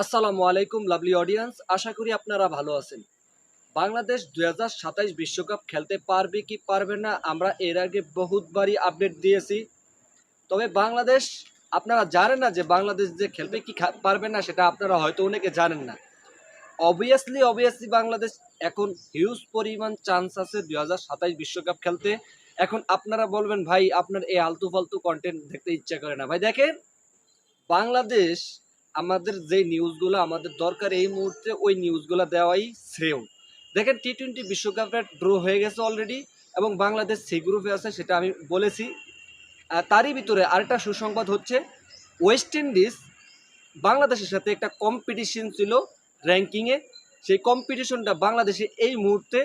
আসসালামু আলাইকুম lovely audience, আশা করি আপনারা ভালো আছেন। বাংলাদেশ 2027 বিশ্বকাপ খেলতে পারবে কি পারবে না আমরা এর আগে বহুতবারই আপডেট দিয়েছি। তবে বাংলাদেশ, আপনারা জানেন না যে বাংলাদেশ যে খেলবে কি পারবে না, সেটা আপনারা হয়তো অনেকে জানেন না। অবভিয়াসলি বাংলাদেশ এখন হিউজ পরিমাণ চান্স আছে 2027 বিশ্বকাপ খেলতে। এখন আপনারা বলবেন ভাই আপনার এই আলতু ফালতু কন্টেন্ট দেখতে ইচ্ছা করে না। ভাই দেখেন, বাংলাদেশ, আমাদের যে নিউজগুলো আমাদের দরকার এই মুহূর্তে ওই নিউজগুলো দেওয়াই শ্রেয়। দেখেন, টি-20 বিশ্বকাপের ড্র হয়ে গেছে অলরেডি এবং বাংলাদেশ সি গ্রুপে আছে, সেটা আমি বলেছি। তারই ভিতরে আরেকটা সুসংবাদ হচ্ছে, ওয়েস্ট ইন্ডিজ বাংলাদেশের সাথে একটা কম্পিটিশন ছিল র্যাঙ্কিংয়ে। সেই কম্পিটিশনটা বাংলাদেশে এই মুহূর্তে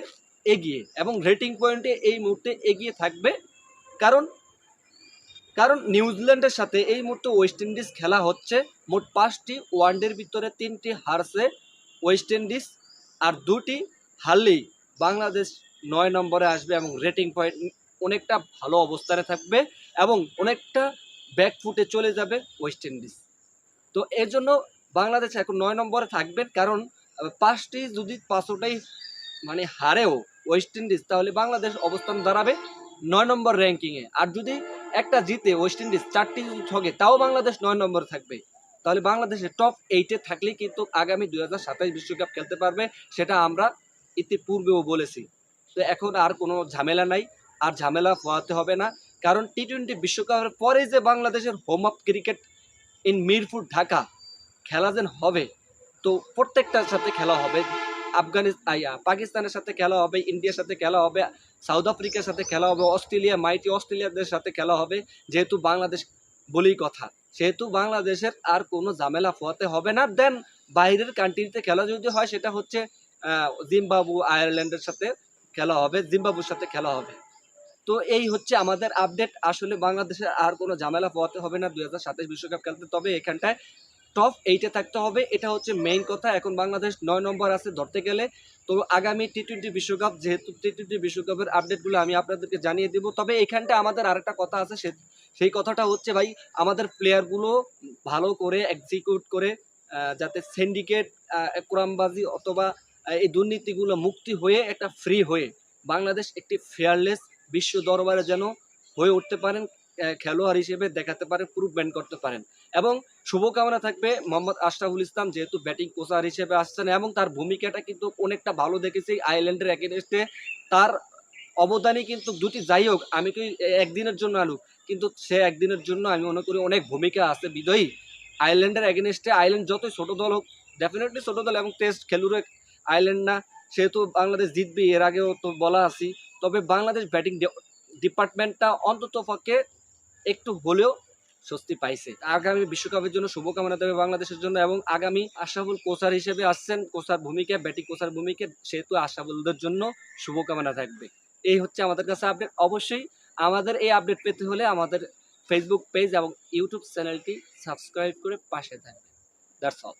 এগিয়ে এবং রেটিং পয়েন্টে এই মুহূর্তে এগিয়ে থাকবে। কারণ কারণ নিউজিল্যান্ডের সাথে এই মুহূর্তে ওয়েস্ট ইন্ডিজ খেলা হচ্ছে। মোট 5টি ওয়ানডের ভিতরে 3টি হারছে ওয়েস্ট ইন্ডিজ, আর 2টি হারলেই বাংলাদেশ 9 নম্বরে আসবে এবং রেটিং পয়েন্ট অনেকটা ভালো অবস্থানে থাকবে এবং অনেকটা ব্যাকফুটে চলে যাবে ওয়েস্ট ইন্ডিজ। তো এর জন্য বাংলাদেশ এখন 9 নম্বরে থাকবে। কারণ 5টি যদি 5টাই মানে হারেও ওয়েস্ট ইন্ডিজ, তাহলে বাংলাদেশ অবস্থান দাঁড়াবে 9 নম্বর র্যাঙ্কিংয়ে। আর যদি একটা জিতে ওয়েস্ট ইন্ডিজ, 4টি যদি ঠকে, তাও বাংলাদেশ 9 নম্বরে থাকবে। তাহলে বাংলাদেশের টপ 8-এ থাকলেই কিন্তু আগামী 2027 বিশ্বকাপ খেলতে পারবে, সেটা আমরা ইতিপূর্বেও বলেছি। তো এখন আর কোনো ঝামেলা নাই, আর ঝামেলা পোহাতে হবে না। কারণ টি-20 বিশ্বকাপের পরে যে বাংলাদেশের home of cricket in Mirpur Dhaka খেলা যেন হবে, তো প্রত্যেকটার সাথে খেলা হবে। পাকিস্তানের সাথে খেলা হবে, ইন্ডিয়ার সাথে খেলা হবে, সাউথ আফ্রিকার সাথে খেলা হবে, মাইটি অস্ট্রেলিয়াদের সাথে খেলা হবে। যেহেতু বাংলাদেশ বলেই কথা, সেহেতু বাংলাদেশের আর কোনো ঝামেলা পোহাতে হবে না। দেন বাইরের কান্ট্রিতে খেলা যদি হয়, সেটা হচ্ছে জিম্বাবু আয়ারল্যান্ডের সাথে খেলা হবে, জিম্বাবুর সাথে খেলা হবে। তো এই হচ্ছে আমাদের আপডেট। আসলে বাংলাদেশের আর কোনো ঝামেলা পোহাতে হবে না 2027 বিশ্বকাপ খেলতে। তবে এখানটায় টপ 8-এ থাকতে হবে, এটা হচ্ছে মেইন কথা। এখন বাংলাদেশ 9 নম্বর আছে ধরতে গেলে। তো আগামী টি-20 বিশ্বকাপ, যেহেতু টি-20 বিশ্বকাপের আপডেটগুলো আমি আপনাদেরকে জানিয়ে দেব। তবে এখানটা আমাদের আরেকটা কথা আছে, সেই কথাটা হচ্ছে ভাই, আমাদের প্লেয়ারগুলো ভালো করে এক্সিকিউট করে যাতে সিন্ডিকেট, কোরামবাজি অথবা এই দুর্নীতিগুলো মুক্তি হয়ে একটা ফ্রি হয়ে বাংলাদেশ একটি ফেয়ারলেস বিশ্ব দরবারে যেন হয়ে উঠতে পারেন, খেলোয়াড় হিসেবে দেখাতে পারেন, প্রুভমেন্ট করতে পারেন। এবং শুভকামনা থাকবে মোহাম্মদ আশরাফুল ইসলাম, যেহেতু ব্যাটিং কোচার হিসেবে আসছেন এবং তার ভূমিকাটা কিন্তু অনেকটা ভালো দেখেছি আয়ারল্যান্ডের এগেনস্টে। তার অবদানই কিন্তু দুটি, যাই হোক, আমি কি একদিনের জন্য আলুক, কিন্তু সে একদিনের জন্য আমি মনে করি অনেক ভূমিকা আছে বিদয়ী আয়ারল্যান্ডের এগেনস্টে। আয়ারল্যান্ড যতই ছোট দল হোক, ডেফিনেটলি ছোট দল এবং টেস্ট খেলুড়ে আয়ারল্যান্ড না, সেহেতু বাংলাদেশ জিতবে, এর আগেও তো বলা আছি। তবে বাংলাদেশ ব্যাটিং ডিপার্টমেন্টটা অন্তত পক্ষে একটু হলেও স্বস্তি পাইছে। আগামী বিশ্বকাপের জন্য শুভকামনা দেবে বাংলাদেশের জন্য। এবং আগামী আশরাফুল কোচার হিসেবে আসছেন, কোচার ভূমিকা, ব্যাটিং কোচার ভূমিকা, সেহেতু আশরাফুলদের জন্য শুভকামনা থাকবে। এই হচ্ছে আমাদের কাছে আপডেট। অবশ্যই আমাদের এই আপডেট পেতে হলে আমাদের ফেসবুক পেজ এবং ইউটিউব চ্যানেলটি সাবস্ক্রাইব করে পাশে থাকবে। That's all.